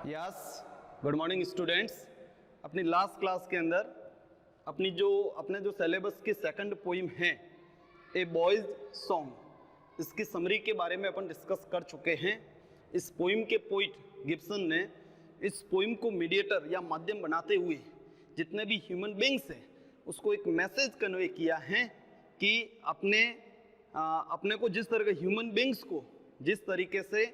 Yes, good morning students. अपनी last class के अंदर अपने जो सिलेबस की सेकंड पोइम है ए बॉयज सॉन्ग, इसकी समरी के बारे में अपन डिस्कस कर चुके हैं। इस पोइम के पोइट गिब्सन ने इस पोइम को मीडिएटर या माध्यम बनाते हुए जितने भी ह्यूमन बींग्स हैं उसको एक मैसेज कन्वे किया है कि अपने को जिस तरह के ह्यूमन बींग्स को जिस तरीके से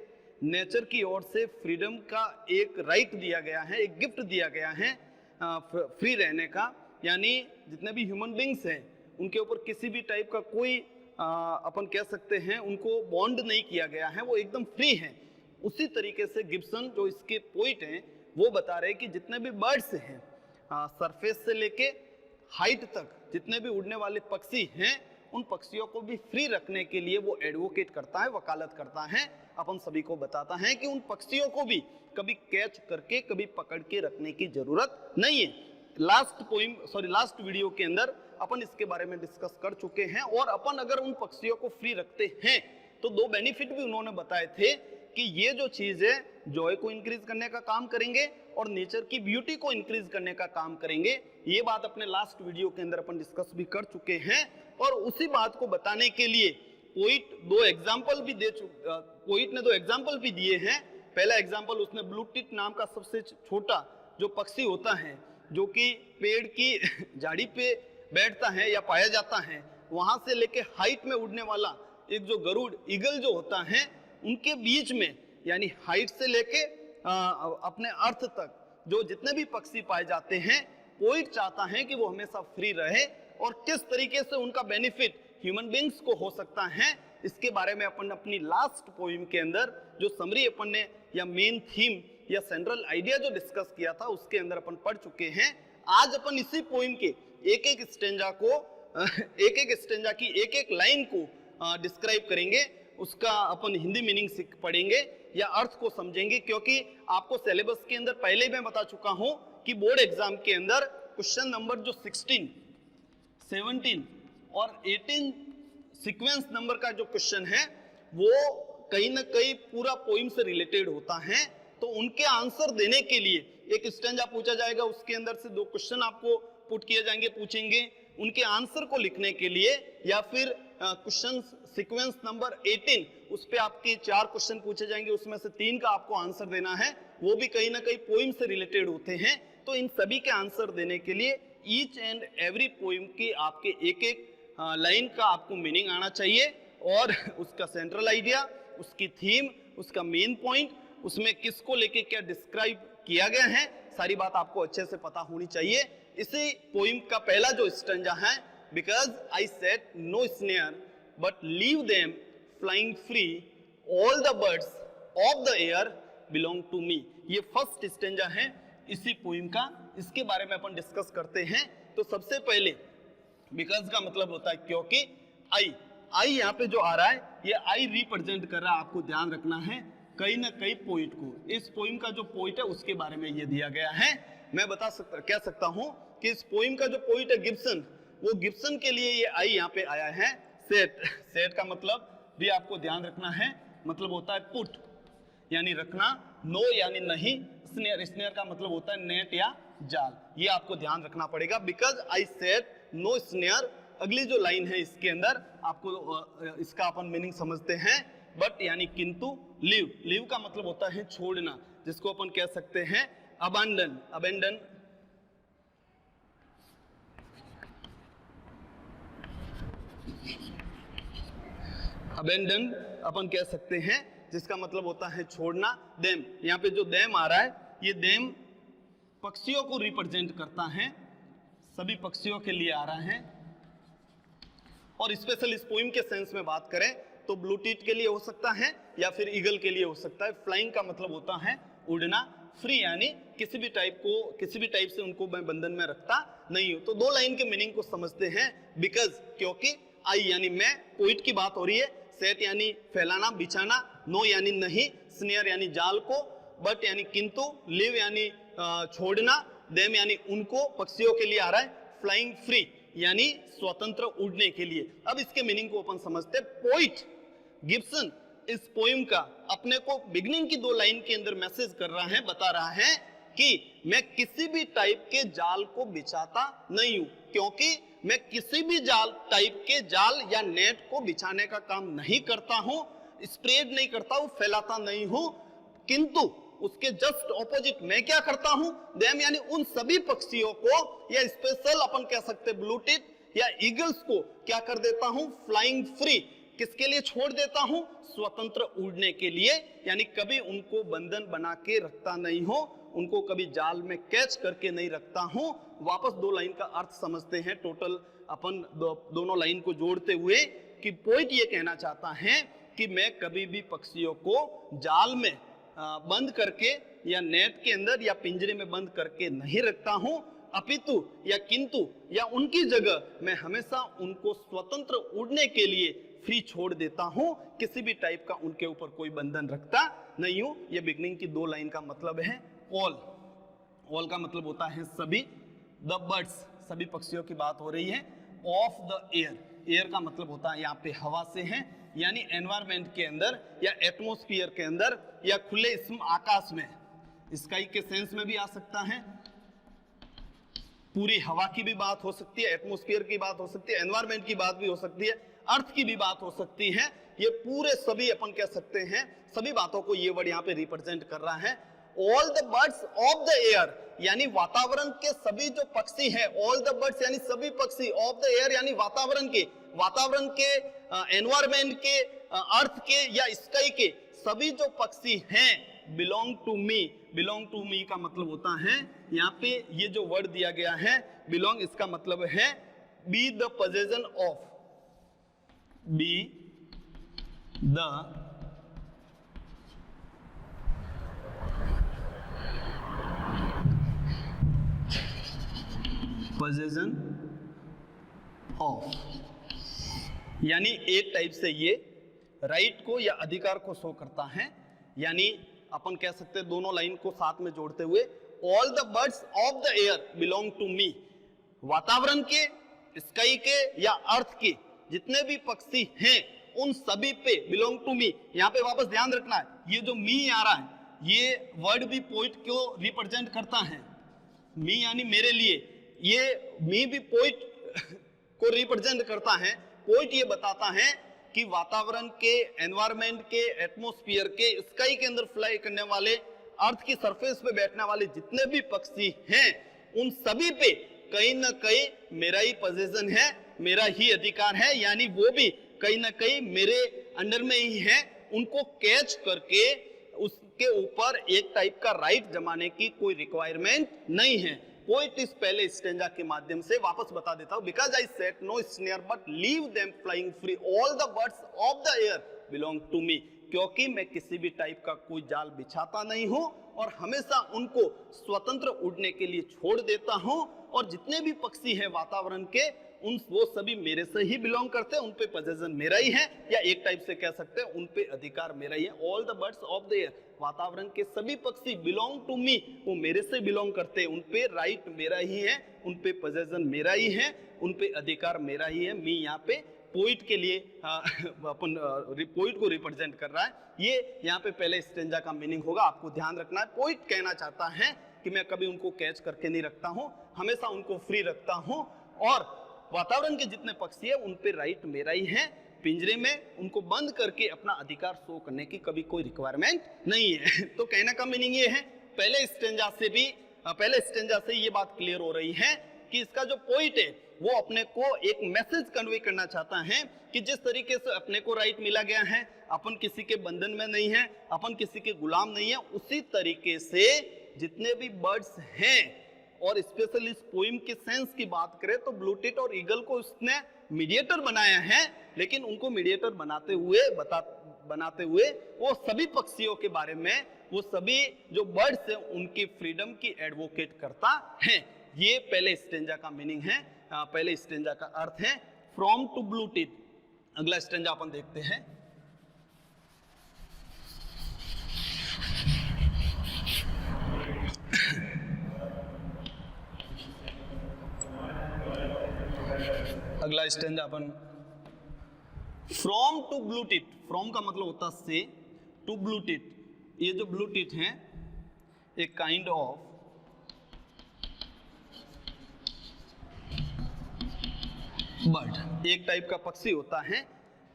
नेचर की ओर से फ्रीडम का एक राइट दिया गया है, एक गिफ्ट दिया गया है फ्री रहने का, यानी जितने भी ह्यूमन बींग्स हैं उनके ऊपर किसी भी टाइप का कोई अपन कह सकते हैं उनको बॉन्ड नहीं किया गया है, वो एकदम फ्री है। उसी तरीके से गिब्सन जो इसके पोइट हैं वो बता रहे हैं कि जितने भी बर्ड्स हैं सरफेस से लेके हाइट तक जितने भी उड़ने वाले पक्षी हैं उन पक्षियों को भी फ्री रखने के लिए वो एडवोकेट करता है, वकालत करता है, अपन सभी को बताता है कि उन पक्षियों को भी कभी कैच करके कभी पकड़ के रखने की जरूरत नहीं है। लास्ट वीडियो के अंदर अपन इसके बारे में डिस्कस कर चुके हैं और अपन अगर उन पक्षियों को फ्री रखते हैं तो दो बेनिफिट भी उन्होंने बताए थे कि ये जो चीज है जॉय को इंक्रीज करने का काम करेंगे और नेचर की ब्यूटी को इंक्रीज करने का काम करेंगे। ये बात अपने लास्ट वीडियो के अंदर अपन डिस्कस भी कर चुके हैं और उसी बात को बताने के लिए पोइट ने दो एग्जाम्पल भी दिए हैं। पहला एग्जाम्पल उसने ब्लू टिट नाम का सबसे छोटा जो पक्षी होता है जो कि पेड़ की झाड़ी पे बैठता है या पाया जाता है, वहां से लेके हाइट में उड़ने वाला एक जो गरुड़ ईगल जो होता है उनके बीच में, यानी हाइट से लेके अपने अर्थ तक जो जितने भी पक्षी पाए जाते हैं, पोइट चाहता है कि वो हमेशा फ्री रहे और किस तरीके से उनका बेनिफिट ह्यूमन बींग्स को हो सकता है इसके बारे में अपन अपनी लास्ट पोइम के अंदर जो समरी अपन ने या मेन थीम या सेंट्रल आइडिया जो डिस्कस किया था उसके अंदर अपन पढ़ चुके हैं। आज अपन इसी पोइम के एक एक स्टेंजा की एक एक लाइन को डिस्क्राइब करेंगे, उसका अपन हिंदी मीनिंग पढ़ेंगे या अर्थ को समझेंगे, क्योंकि आपको सिलेबस के अंदर पहले ही मैं बता चुका हूं कि बोर्ड एग्जाम के अंदर क्वेश्चन नंबर जो 16, 17 और 18 सीक्वेंस नंबर का जो क्वेश्चन है वो कहीं ना कहीं पूरा पोइम से रिलेटेड होता है। तो उनके आंसर देने के लिए एक स्टेंजा पूछा जाएगा, उसके अंदर से दो क्वेश्चन आपको पुट किए जाएंगे, पूछेंगे उनके आंसर को लिखने के लिए, या फिर क्वेश्चन सीक्वेंस नंबर 18 उस पे आपके 4 क्वेश्चन पूछे जाएंगे, उसमें से 3 का आपको आंसर देना है, वो भी कहीं ना कहीं पोइम से रिलेटेड होते हैं। तो इन सभी के आंसर देने के लिए ईच एंड एवरी पोइम की आपके एक एक लाइन का आपको मीनिंग आना चाहिए और उसका सेंट्रल आइडिया, उसकी थीम, उसका मेन पॉइंट, उसमें किसको लेके क्या डिस्क्राइब किया गया है, सारी बात आपको अच्छे से पता होनी चाहिए। इसी पोइम का पहला जो स्टेंजा है, because I set no snare but leave them flying free, all the birds of the air belong to me, ये फर्स्ट स्टेंजा है इसी पोइम का। इसके बारे में अपन डिस्कस करते हैं। तो सबसे पहले बिकॉज का मतलब होता है क्योंकि। आई यहाँ पे जो आ रहा है ये आई रिप्रेजेंट कर रहा है, आपको ध्यान रखना है कहीं ना कहीं पोइट को। इस पोइम का जो पोइट है उसके बारे में ये दिया गया है। मैं कह सकता हूं कि इस पोइम का जो पोइट है गिब्सन, वो गिब्सन के लिए ये आई यहाँ पे आया है। सेट का मतलब भी आपको ध्यान रखना है, मतलब होता है पुट यानी रखना, नो यानी नहीं, स्नेयर का मतलब होता है नेट या जाल, ये आपको ध्यान रखना पड़ेगा। Because I set no snare, अगली जो लाइन है इसके अंदर आपको इसका अपन मीनिंग समझते हैं, बट यानी किंतु। लीव का मतलब होता है छोड़ना, जिसको अपन कह सकते हैं अबैंडन अपन कह सकते हैं, जिसका मतलब होता है छोड़ना। देम, यहाँ पे जो देम आ रहा है ये देम पक्षियों को रिप्रेजेंट करता है, सभी पक्षियों के लिए आ रहा है। और स्पेशल इस पोइम के सेंस में बात करें तो ब्लू टिट के लिए हो सकता है या फिर ईगल के लिए हो सकता है। फ्लाइंग का मतलब होता है उड़ना, फ्री यानी किसी भी टाइप से उनको मैं बंधन में रखता नहीं हूं। तो दो लाइन के मीनिंग को समझते हैं। बिकॉज क्योंकि, आई यानी मैं, पोइट की बात हो रही है, सेट यानी फैलाना, बिछाना, नो यानी नहीं, स्नेयर यानी जाल को, बट यानी किंतु, लिव यानी छोड़ना, देम यानी उनको, पक्षियों के लिए आ रहा है, फ्लाइंग फ्री यानी स्वतंत्र उड़ने के लिए। अब इसके मीनिंग को अपन समझते। पोइट गिब्सन इस पोइम का अपने को बिगनिंग की 2 लाइन के अंदर मैसेज कर रहा है, बता रहा है कि मैं किसी भी टाइप के जाल को बिछाता नहीं हूं, क्योंकि मैं किसी भी टाइप के जाल या नेट को बिछाने का काम नहीं करता हूं, स्प्रेड नहीं करता हूं, फैलाता नहीं हूं, किंतु उसके जस्ट ऑपोजिट मैं क्या करता हूं, देम यानी उन सभी पक्षियों को या स्पेशल अपन कह सकते ब्लू टिट या ईगल्स को क्या कर देता हूं, फ्लाइंग फ्री, किसके लिए छोड़ देता हूं, स्वतंत्र उड़ने के लिए, यानी कभी उनको बंधन बना के रखता नहीं हो, उनको कभी जाल में कैच करके नहीं रखता हूं। वापस 2 लाइन का अर्थ समझते हैं टोटल अपन दोनों लाइन को जोड़ते हुए कि पोइट ये कहना चाहता है कि मैं कभी भी पक्षियों को जाल में बंद करके या नेट के अंदर या पिंजरे में बंद करके नहीं रखता हूं, अपितु या किंतु या उनकी जगह मैं हमेशा उनको स्वतंत्र उड़ने के लिए फ्री छोड़ देता हूं, किसी भी टाइप का उनके ऊपर कोई बंधन रखता नहीं हूं। ये बिगनिंग की 2 लाइन का मतलब है ऑल। ऑल का मतलब होता है सभी, द बर्ड्स सभी पक्षियों की बात हो रही है, ऑफ द एयर, एयर का मतलब होता है यहाँ पे हवा से है, यानी एनवायरमेंट के अंदर या एटमॉस्फेयर के अंदर या खुले आकाश में, स्काई के सेंस में भी आ सकता है, पूरी हवा की भी बात हो सकती है, एटमॉस्फेयर की बात हो सकती है, एनवायरमेंट की बात भी हो सकती है, अर्थ की भी बात हो सकती है। ये पूरे सभी अपन कह सकते हैं सभी बातों को ये वर्ड यहाँ पे रिप्रेजेंट कर रहा है। All the birds of the air, यानी वातावरण के सभी जो पक्षी हैं, ऑल द बर्ड्स यानी सभी पक्षी, ऑफ द एयर यानी वातावरण के एनवायरमेंट के, अर्थ के या स्काई के सभी जो पक्षी हैं, belong to me. Belong to me का मतलब होता है यहाँ पे ये जो वर्ड दिया गया है बिलोंग, इसका मतलब है be the possession of, be the possession of, यानी एक टाइप से ये राइट को या अधिकार को शो करता है। यानी अपन कह सकते हैं दोनों लाइन को साथ में जोड़ते हुए, all the birds of the air belong to me, वातावरण के, स्काई के या अर्थ के जितने भी पक्षी हैं उन सभी पे बिलोंग टू मी। यहाँ पे वापस ध्यान रखना है, ये जो मी आ रहा है ये वर्ड भी पोइट को रिप्रेजेंट करता है, मी यानी मेरे लिए, ये मी भी पोइट को रिप्रेजेंट करता है। पोइट ये बताता है कि वातावरण के, एनवायरमेंट के, एटमॉस्फेयर के, स्काई के अंदर फ्लाई करने वाले, अर्थ की सरफेस पे बैठने वाले जितने भी पक्षी हैं उन सभी पे कहीं ना कहीं मेरा ही पोजीशन है, मेरा ही अधिकार है, यानी वो भी कहीं ना कहीं मेरे अंडर में ही है। उनको कैच करके उसके ऊपर एक टाइप का राइट जमाने की कोई रिक्वायरमेंट नहीं है। पोइट इस पहले स्टेंजा के माध्यम से वापस बता देता हूं, because I set no snare but leave them flying free, all the birds of the air belong to me, क्योंकि मैं किसी भी टाइप का कोई जाल बिछाता नहीं हूं और हमेशा उनको स्वतंत्र उड़ने के लिए छोड़ देता हूं, और जितने भी पक्षी हैं वातावरण के वो सभी मेरे से ही बिलोंग करते हैं, उन पे पोजेशन मेरा ही है, या एक टाइप से कह सकते हैं उन पे अधिकार मेरा ही है। All the birds of the air, वातावरण के सभी पक्षी बिलोंग टू मी, वो मेरे से बिलोंग करते हैं, उन पे राइट मेरा ही है, उन पे पोजेशन मेरा ही है, उन पे अधिकार मेरा ही है। मी यहाँ पे पोइट के लिए अपन पोइट को रिप्रेजेंट कर रहा है। ये यहाँ पे पहले स्टेंजा का मीनिंग होगा, आपको ध्यान रखना है। पोइट कहना चाहता है कि मैं कभी उनको कैच करके नहीं रखता हूँ, हमेशा उनको फ्री रखता हूँ, और वातावरण के जितने पक्षी है उन पे राइट मेरा ही है, पिंजरे में उनको बंद करके अपना अधिकार शो करने की कभी कोई रिक्वायरमेंट नहीं है। तो कहने का मीनिंग ये है, पहले स्टेंजा से ये बात क्लियर हो रही है कि इसका जो पोइट है वो अपने को एक मैसेज कन्वे करना चाहता है कि जिस तरीके से अपने को राइट मिला गया है, अपन किसी के बंधन में नहीं है, अपन किसी के गुलाम नहीं है, उसी तरीके से जितने भी बर्ड्स हैं, और स्पेशली इस पोइम के सेंस की बात करें तो ब्लू टिट और ईगल को उसने मीडिएटर बनाया है, लेकिन उनको मीडिएटर बनाते हुए वो सभी पक्षियों के बारे में, वो सभी जो बर्ड्स हैं उनकी फ्रीडम की एडवोकेट करता है। ये पहले स्टेंजा का मीनिंग है, पहले स्टेंजा का अर्थ है फ्रॉम टू ब्लू टिट। अगला स्टेंजा अपन देखते हैं। अगला स्टेंजा अपन from to blue tit, from का मतलब होता से, टू ब्लू टिट, ये जो ब्लू टिट है एक काइंड ऑफ बर्ड, एक टाइप का पक्षी होता है।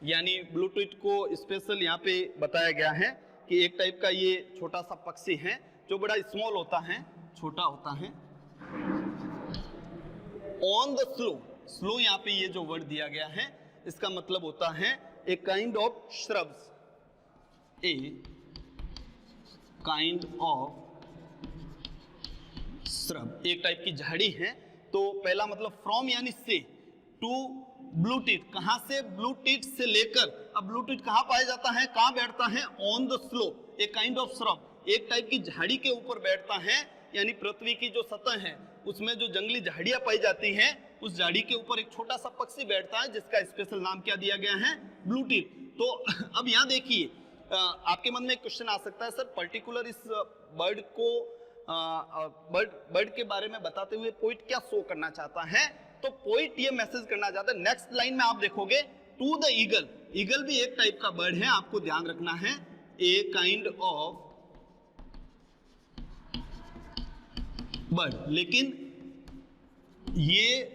यानी ब्लू टिट को स्पेशल यहाँ पे बताया गया है कि एक टाइप का ये छोटा सा पक्षी है जो बड़ा स्मॉल होता है, छोटा होता है। ऑन द स्लो, स्लो यहाँ पे ये जो वर्ड दिया गया है इसका मतलब होता है a kind of shrubs, a kind of shrub, एक टाइप की झाड़ी है। तो पहला मतलब फ्रॉम यानी से, टू ब्लू टिट, कहां से, ब्लू टिट से लेकर। अब ब्लू टिट कहां पाया जाता है, कहां बैठता है, on the slow, a kind of shrub, एक टाइप की झाड़ी के ऊपर बैठता है। यानी पृथ्वी की जो सतह है उसमें जो जंगली झाड़ियां पाई जाती हैं उस झाड़ी के ऊपर एक छोटा सा पक्षी बैठता है जिसका स्पेशल नाम क्या दिया गया है, ब्लू टिट। तो अब यहाँ देखिए आपके मन में एक क्वेश्चन आ सकता है, सर पर्टिकुलर इस बर्ड को बर्ड के बारे में बताते हुए पोइट क्या शो करना चाहता है। तो पोइट ये मैसेज करना चाहता है, नेक्स्ट लाइन में आप देखोगे टू द ईगल, ईगल भी एक टाइप का बर्ड है, आपको ध्यान रखना है, ए काइंड ऑफ बर्ड। लेकिन ये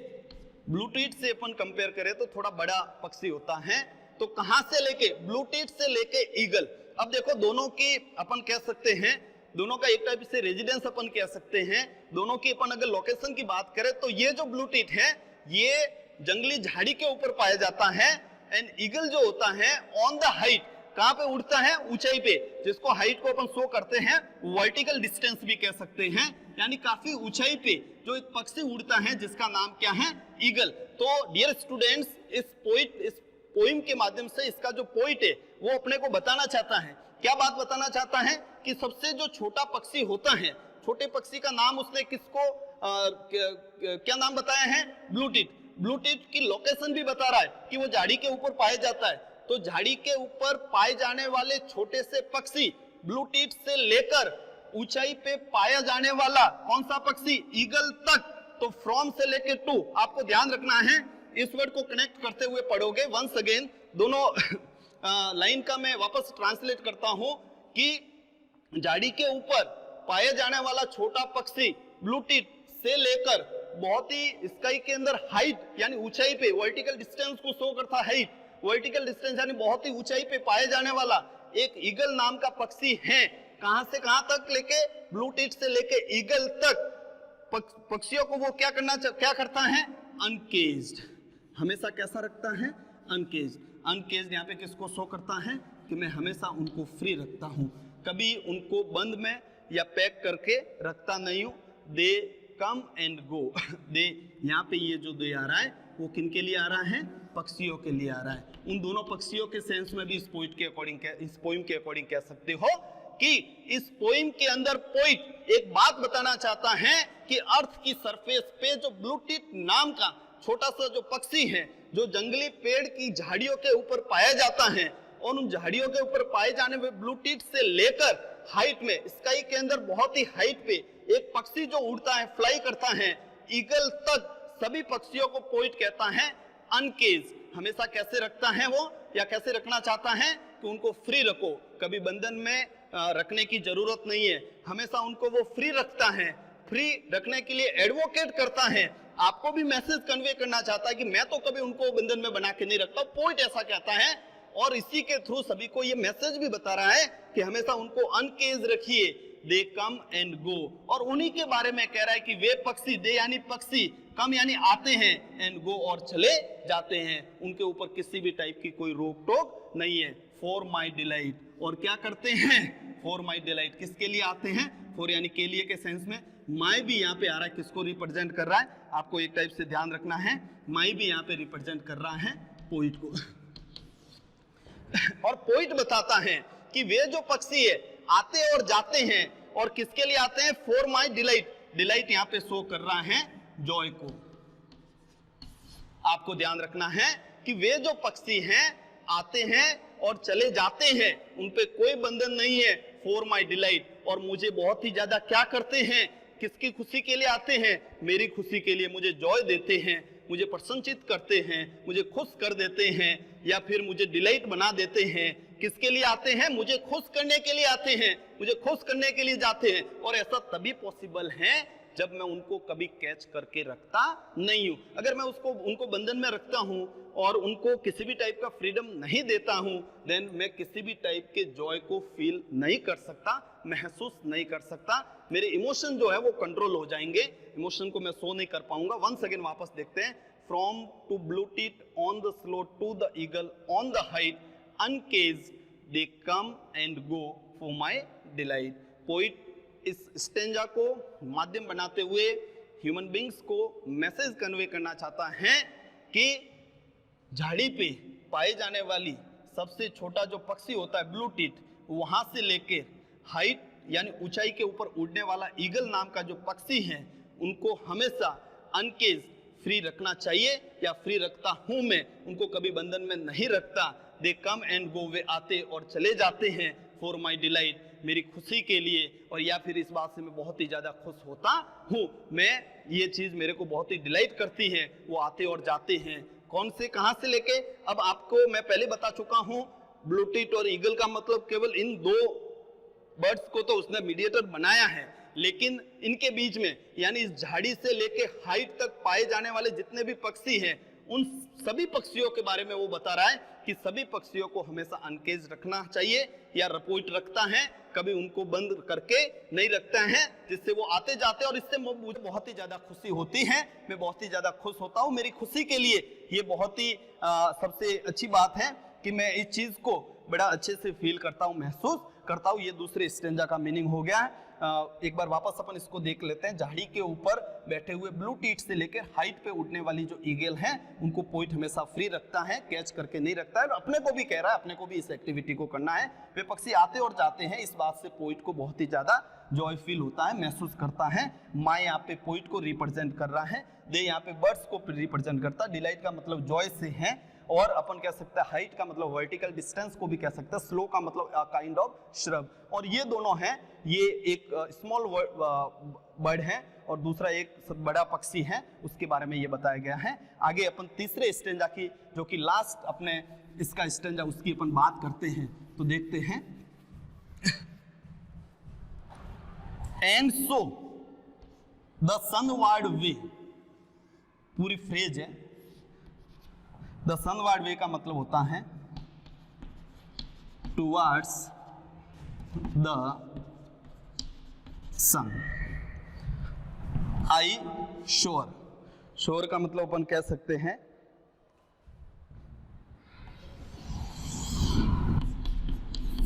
ब्लू टिट से अपन कंपेयर करें तो थोड़ा बड़ा पक्षी होता है। तो कहां से लेके, ब्लू टिट से लेके ईगल। अब देखो दोनों की अपन कह सकते हैं, दोनों का एक टाइप से रेजिडेंस अपन कह सकते हैं, दोनों की अपन अगर लोकेशन की बात करें तो ये जो ब्लू टिट है ये जंगली झाड़ी के ऊपर पाया जाता है। एंड ईगल जो होता है ऑन द हाइट, कहां पे उड़ता है, ऊंचाई पे, जिसको हाइट को अपन शो करते हैं वर्टिकल डिस्टेंस भी कह सकते हैं। यानी काफी ऊंचाई पे जो एक पक्षी उड़ता है जिसका नाम क्या है, ईगल। तो डियर स्टूडेंट्स, इस पोइम के माध्यम से इसका जो पोइट है वो अपने को बताना चाहता है, क्या बात बताना चाहता है कि सबसे जो छोटा पक्षी होता है, छोटे पक्षी का नाम उसने किसको क्या नाम बताया है, ब्लू टिट। ब्लू टिट की लोकेशन भी बता रहा है कि वो झाड़ी के ऊपर पाया जाता है। तो झाड़ी के ऊपर पाए जाने वाले छोटे से पक्षी ब्लू टिट से लेकर ऊंचाई पे पाया जाने वाला कौन सा पक्षी, ईगल तक। तो फ्रॉम से लेके टू, आपको ध्यान रखना है, इस वर्ड को कनेक्ट करते हुए पढ़ोगे। वंस अगेन दोनों लाइन का मैं वापस ट्रांसलेट करता हूं कि झाड़ी के ऊपर पाया जाने वाला छोटा पक्षी ब्लू टिट से लेकर बहुत ही स्काई के अंदर हाइट यानी ऊंचाई पे, वर्टिकल डिस्टेंस को शो करता है हाइट, वर्टिकल डिस्टेंस यानी बहुत ही ऊंचाई पे पाए जाने वाला एक ईगल नाम का पक्षी है। कहां से कहां तक लेके, ब्लू टिट से लेके ईगल तक पक्षियों को वो क्या करता है, अनकेज्ड, हमेशा कैसा रखता है, अनकेज्ड। अनकेज्ड यहाँ पे किसको शो करता है कि मैं हमेशा उनको फ्री रखता हूं, कभी उनको बंद में या पैक करके रखता नहीं हूं। दे कम एंड गो, दे यहाँ पे ये जो दे आ रहा है वो किन के लिए आ रहा है, पक्षियों के लिए आ रहा है। उन दोनों पक्षियों के सेंस में भी इस पोइट के अकॉर्डिंग, इस पोइम के अकॉर्डिंग कह सकते हो कि इस पोइम के अंदर पोइट एक बात बताना चाहता है कि अर्थ की सरफेस पे जो ब्लू टिट नाम का छोटा सा जो पक्षी है जो जंगली पेड़ की झाड़ियों के ऊपर पाया जाता है, और उन झाड़ियों के ऊपर पाए जाने वाले ब्लू टिट से लेकर हाइट में, स्काई के अंदर बहुत ही हाइट पे एक पक्षी जो उड़ता है, फ्लाई करता है, ईगल तक, सभी पक्षियों को पोइट कहता है अनकेज। हमेशा कैसे रखता है वो, या कैसे रखना चाहता है कि उनको फ्री रखो, कभी बंधन में रखने की जरूरत नहीं है, हमेशा उनको वो फ्री रखता है, फ्री रखने के लिए एडवोकेट करता है। आपको भी मैसेज कन्वे करना चाहता है कि मैं तो कभी उनको बंधन में बना के नहीं रखता, पोइट ऐसा कहता है। और इसी के थ्रू सभी को ये मैसेज भी बता रहा है कि हमेशा उनको अनकेज रखिए, दे कम एंड गो। और उन्हीं के बारे में कह रहा है कि वे पक्षी, दे यानी पक्षी, कम यानी आते हैं, एंड गो और चले जाते हैं, उनके ऊपर किसी भी टाइप की कोई रोक टोक नहीं है। फॉर माई डिलाइट, और क्या करते हैं, फॉर माई डिलाइट, किसके लिए आते हैं, फॉर यानी के लिए के सेंस में, माई भी यहाँ पे आ रहा है, किसको रिप्रेजेंट कर रहा है, आपको एक टाइप से ध्यान रखना है, माई भी यहाँ पे रिप्रेजेंट कर रहा है पोइट को। और पोइट बताता है कि वे जो पक्षी है आते और जाते हैं, और किसके लिए आते हैं, फॉर माई डिलाइट, डिलाइट यहाँ पे शो कर रहा है जॉय को। आपको ध्यान रखना है कि वे जो पक्षी हैं आते हैं और चले जाते हैं, उन पे कोई बंधन नहीं है, फॉर माई डिलाइट, और मुझे बहुत ही ज्यादा क्या करते हैं, किसकी खुशी के लिए आते हैं, मेरी खुशी के लिए मुझे जॉय देते हैं। मुझे प्रसन्नचित करते हैं, मुझे खुश कर देते हैं या फिर मुझे डिलाइट बना देते हैं। किसके लिए आते हैं? मुझे खुश करने के लिए आते हैं, मुझे खुश करने के लिए जाते हैं। और ऐसा तभी पॉसिबल है जब मैं उनको कभी कैच करके रखता नहीं हूं। अगर मैं उनको बंधन में रखता हूं और उनको किसी भी टाइप का फ्रीडम नहीं देता हूं, देन मैं किसी भी टाइप के जॉय को फील नहीं कर सकता, महसूस नहीं कर सकता। मेरे इमोशन जो है वो कंट्रोल हो जाएंगे, इमोशन को मैं शो नहीं कर पाऊंगा। वंस अगेन वापस देखते हैं। From to blue teeth on the slow to the eagle on the height uncaged they come and go for my delight. Poet इस स्टेंजा को माध्यम बनाते हुए ह्यूमन बींग्स को मैसेज कन्वे करना चाहता है कि झाड़ी पे पाए जाने वाली सबसे छोटा जो पक्षी होता है ब्लू टीथ, वहां से लेकर हाइट यानी ऊंचाई के ऊपर उड़ने वाला ईगल नाम का जो पक्षी है, उनको हमेशा अनकेज फ्री रखना चाहिए या फ्री रखता हूं मैं, उनको कभी बंधन में नहीं रखता। दे कम एंड गो, वे आते और चले जाते हैं फॉर माई डिलाइट, मेरी खुशी के लिए, और या फिर इस बात से मैं बहुत ही ज्यादा खुश होता हूँ। मैं ये चीज मेरे को बहुत ही डिलाइट करती है, वो आते और जाते हैं। कौन से कहां से लेके? अब आपको मैं पहले बता चुका हूं, ब्लू टीथ और ईगल का मतलब केवल इन दो बर्ड्स को तो उसने मीडिएटर बनाया है, लेकिन इनके बीच में यानी इस झाड़ी से लेके हाइट तक पाए जाने वाले जितने भी पक्षी हैं, उन सभी पक्षियों के बारे में वो बता रहा है कि सभी पक्षियों को हमेशा अनकेज रखना चाहिए या रपोइट रखता है, कभी उनको बंद करके नहीं रखता है, जिससे वो आते जाते। और इससे मुझे बहुत ही ज्यादा खुशी होती है, मैं बहुत ही ज्यादा खुश होता हूँ। मेरी खुशी के लिए ये बहुत ही सबसे अच्छी बात है कि मैं इस चीज को बड़ा अच्छे से फील करता हूँ, महसूस करता हूँ। ये दूसरे स्टेंजा का मीनिंग हो गया है। एक बार वापस अपन इसको देख लेते हैं। झाड़ी के ऊपर बैठे हुए ब्लू टीथ से लेकर हाइट पे उड़ने वाली जो ईगल हैं, उनको पोइट हमेशा फ्री रखता है, कैच करके नहीं रखता है। और अपने को भी कह रहा है, अपने को भी इस एक्टिविटी को करना है। वे पक्षी आते और जाते हैं, इस बात से पोइट को बहुत ही ज्यादा जॉय फील होता है, महसूस करता है। माई यहाँ पे पोइट को रिप्रेजेंट कर रहा है, दे यहाँ पे बर्ड्स को रिप्रेजेंट करता है। डिलाइट का मतलब जॉय से है, और अपन कह सकते हैं हाइट का मतलब वर्टिकल डिस्टेंस को भी कह सकते हैं, स्लो का मतलब काइंड ऑफ श्रब। और ये दोनों हैं, ये एक स्मॉल बर्ड है और दूसरा एक बड़ा पक्षी है, उसके बारे में ये बताया गया है। आगे अपन तीसरे स्टेंजा की, जो कि लास्ट अपने इसका स्टेंजा, उसकी अपन बात करते हैं, तो देखते हैं। एंड सो द सनवर्ड वे, पूरी फ्रेज है। द सनवर्ड वे का मतलब होता है टुवर्ड्स द सन। आई शोर, शोर का मतलब अपन कह सकते हैं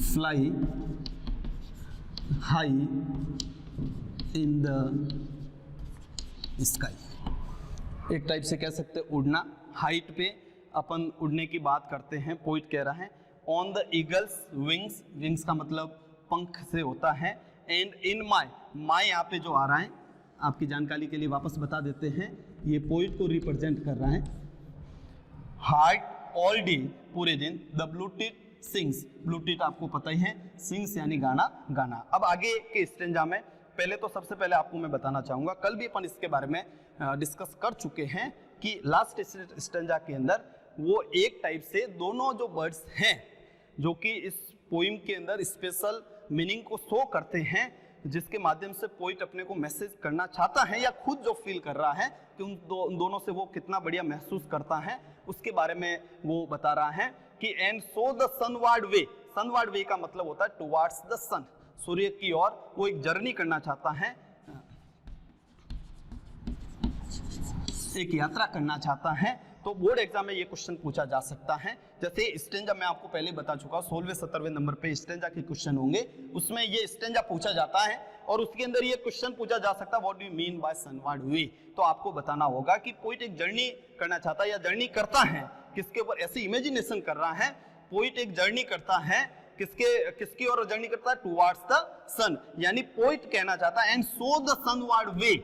fly high in the sky. एक टाइप से कह सकते हैं उड़ना, हाइट पे अपन उड़ने की बात करते हैं। पोइट कह रहा है on the eagles wings, wings का मतलब पंख से होता है। एंड इन माई, माई यहाँ पे जो आ रहा है आपकी जानकारी के लिए वापस बता देते हैं, ये पोइट को रिप्रेजेंट कर रहा है। हार्ट ऑल डे, पूरे दिन। The blue teeth sings, blue teeth आपको पता ही है, सिंग्स यानी गाना गाना। अब आगे के स्टेंजा में पहले तो सबसे पहले आपको मैं बताना चाहूंगा, कल भी अपन इसके बारे में डिस्कस कर चुके हैं कि लास्ट स्टेंजा के अंदर वो एक टाइप से दोनों जो बर्ड्स हैं जो कि इस पोइम के अंदर स्पेशल मीनिंग को शो करते हैं, जिसके माध्यम से पोइट अपने को मैसेज करना चाहता है या खुद जो फील कर रहा है कि उन दोनों से वो कितना बढ़िया महसूस करता है, उसके बारे में वो बता रहा है कि and so the sunward way, sunward वे का मतलब होता है टुवर्ड्स द सन, सूर्य की ओर वो एक जर्नी करना चाहता है, एक यात्रा करना चाहता है। तो बोर्ड एग्जाम में ये क्वेश्चन पूछा जा सकता है। जैसे स्टेंजा मैं आपको पहले बता चुका, 16वें 17वें नंबर पे स्टेंजा के क्वेश्चन होंगे, उसमें ये स्टेंजा पूछा जाता है और उसके अंदर ये क्वेश्चन पूछा जा सकता है what do you mean by sunward way. तो आपको बताना होगा कि पोइट एक जर्नी करना चाहता है या जर्नी करता है किसके ऊपर, ऐसी इमेजिनेशन कर रहा है। पोइट एक जर्नी करता है किसकी ओर जर्नी करता है, टुवर्ड्स द सन, यानी पोइट कहना चाहता है एंड सो द सनवर्ड वे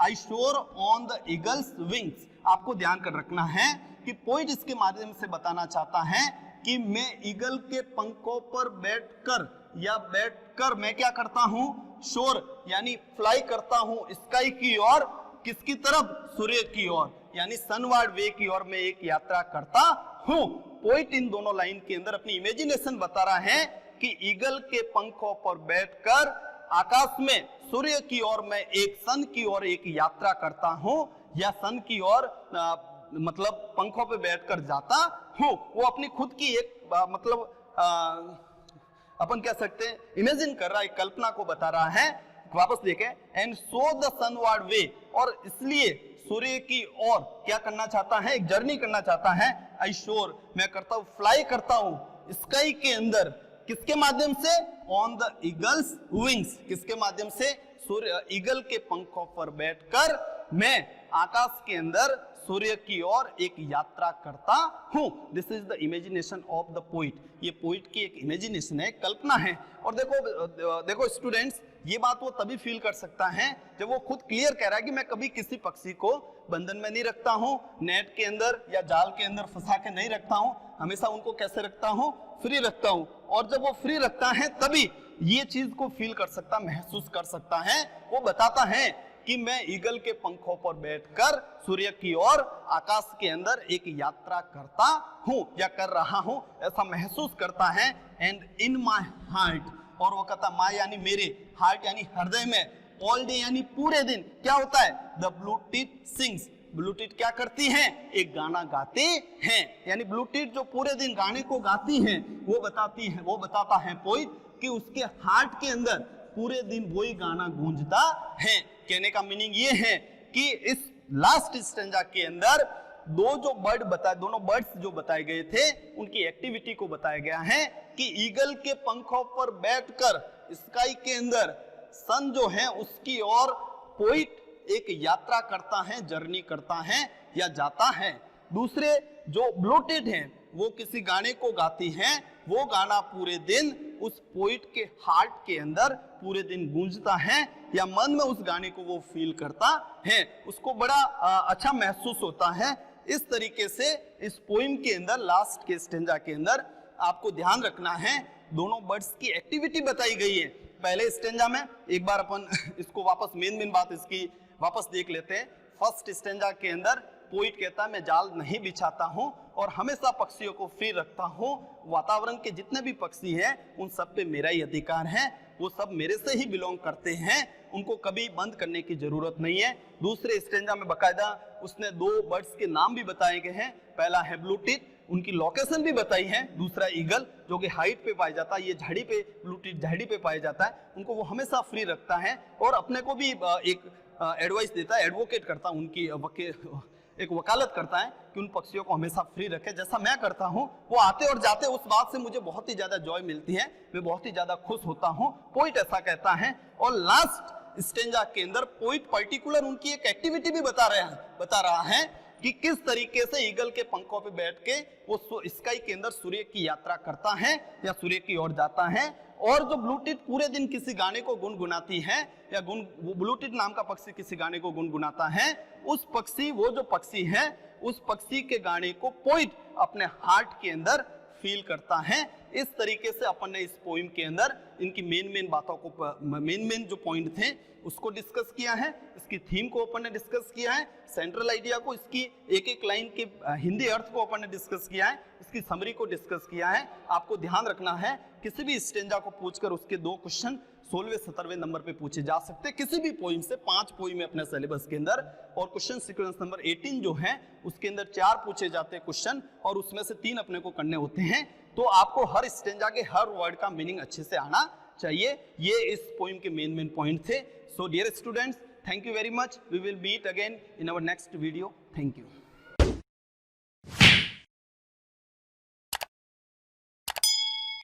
आई शोर ऑन द ईगल्स विंग्स। आपको ध्यान कर रखना है कि पोइट इसके माध्यम से बताना चाहता है कि मैं ईगल के पंखों पर बैठकर मैं क्या करता हूं, शोर यानी फ्लाई करता हूं स्काई की ओर, किसकी तरफ, सूर्य की ओर। यानी सनवार्ड वे की ओर मैं एक यात्रा करता हूं। पोइट इन दोनों लाइन के अंदर अपनी इमेजिनेशन बता रहा है कि ईगल के पंखों पर बैठकर आकाश में सूर्य की ओर मैं एक सन की ओर एक यात्रा करता हूं, या सन की ओर मतलब पंखों पे बैठकर जाता हूं। वो अपनी खुद की एक अपन कह सकते हैं इमेजिन कर रहा है, कल्पना को बता रहा है। वापस देखें, एंड सो द सनवार्ड वे, और इसलिए सूर्य की ओर क्या करना चाहता है, एक जर्नी करना चाहता है। आई श्योर, मैं करता हूं, फ्लाई करता हूं स्काई के अंदर, किसके माध्यम से, ऑन द ईगल्स विंग्स, किसके माध्यम से, सूर्य ईगल के पंखों पर बैठकर मैं आकाश के अंदर सूर्य की ओर एक यात्रा करता हूं। This is the imagination of the poet. ये पोइट की एक इमेजिनेशन है, कल्पना है। और देखो स्टूडेंट्स, ये बात वो तभी फील कर सकता है जब वो खुद क्लियर कह रहा है कि मैं कभी किसी पक्षी को बंधन में नहीं रखता हूं, नेट के अंदर या जाल के अंदर फंसा के नहीं रखता हूं, हमेशा उनको कैसे रखता हूं, फ्री रखता हूं। और जब वो फ्री रखता है तभी ये चीज को फील कर सकता, महसूस कर सकता है। वो बताता है कि मैं ईगल के पंखों पर बैठकर सूर्य की ओर आकाश के अंदर एक यात्रा करता हूं या कर रहा हूं, ऐसा महसूस करता है। एंड इन माय हार्ट, और वो कहता माय यानी मेरे, हार्ट यानी हृदय में, ऑल डे यानी पूरे दिन क्या होता है, the blue tit sings, blue tit क्या करती हैं, एक गाना गाते हैं। यानी ब्लू टिट जो पूरे दिन गाने को गाती हैं, वो बताता है पोइट कि उसके हार्ट के अंदर पूरे दिन वही गाना गूंजता है। कहने का मीनिंग ये है कि इस लास्ट स्टेंजा के अंदर दोनों बर्ड्स जो बताए गए थे, उनकी एक्टिविटी को बताया गया है कि ईगल के पंखों पर बैठकर स्काई के अंदर सन जो है उसकी ओर पोइट एक यात्रा करता है, जर्नी करता है या जाता है। दूसरे जो ब्लूटिड हैं वो किसी गाने को गाती हैं, वो गाना पूरे दिन उस पोइट के हार्ट के अंदर पूरे दिन गूंजता है, या मन में उस गाने को वो फील करता है, उसको बड़ा अच्छा महसूस होता है। इस तरीके से इस पोइम के अंदर लास्ट के स्टेंजा के अंदर आपको ध्यान रखना है, दोनों बर्ड्स की एक्टिविटी बताई गई है। पहले स्टेंजा में एक बार अपन इसको वापस मेन बात इसकी वापस देख लेते हैं। फर्स्ट स्टेंजा के अंदर पोइट कहता है मैं जाल नहीं बिछाता हूं और हमेशा पक्षियों को फ्री रखता हूं, वातावरण के जितने भी पक्षी हैं उन सब पे मेरा ही अधिकार है, वो सब मेरे से ही बिलोंग करते हैं, उनको कभी बंद करने की जरूरत नहीं है। दूसरे स्टेंजा में बकायदा उसने दो बर्ड्स के नाम भी बताए गए हैं, पहला है ब्लूटिट, उनकी लोकेशन भी बताई है, दूसरा ईगल जो कि हाइट पे पाया जाता है, ये झाड़ी पे, ब्लूटिट झाड़ी पे पाया जाता है, उनको वो हमेशा फ्री रखता है और अपने को भी एक एडवाइस देता है, एडवोकेट करता है, उनकी एक वकालत करता है कि उन पक्षियों को हमेशा फ्री रखे जैसा मैं करता हूं। वो आते और जाते उस बात से मुझे बहुत ही ज्यादा जॉय मिलती है, मैं बहुत ही ज्यादा खुश होता हूं, पोइट ऐसा कहता है। और लास्ट स्टेंजा के अंदर पोइट पर्टिकुलर उनकी एक एक्टिविटी भी बता रहा है कि किस तरीके से ईगल के पंखों पे बैठ के वो स्काई के अंदर सूर्य की यात्रा करता है या सूर्य की ओर जाता है। और जो ब्लूटिट पूरे दिन किसी गाने को गुनगुनाती है या ब्लूटिट नाम का पक्षी किसी गाने को गुनगुनाता है, उस पक्षी, वो जो पक्षी है उस पक्षी के गाने को पोइट अपने हार्ट के अंदर फील करता है। इस तरीके से अपन ने इस पोइम के अंदर इनकी मेन बातों को, मेन जो पॉइंट थे उसको डिस्कस किया है, इसकी थीम को अपन ने डिस्कस किया है, सेंट्रल आइडिया को, इसकी एक एक लाइन के हिंदी अर्थ को अपन ने डिस्कस किया है, इसकी समरी को डिस्कस किया है। आपको ध्यान रखना है किसी भी स्टेंजा को पूछकर उसके 2 क्वेश्चन 16वें-17वें नंबर पे पूछे जा सकते हैं, किसी भी पोइम से 5 पोइम है अपने सिलेबस के अंदर, और क्वेश्चन सीक्वेंस नंबर 18 जो है उसके अंदर 4 पूछे जाते हैं क्वेश्चन और उसमें से 3 अपने को करने होते हैं। तो आपको हर स्टेंजा के हर वर्ड का मीनिंग अच्छे से आना चाहिए। ये इस पोइम के मेन पॉइंट थे। So dear students, thank you very much. We will meet again in our next video. Thank you.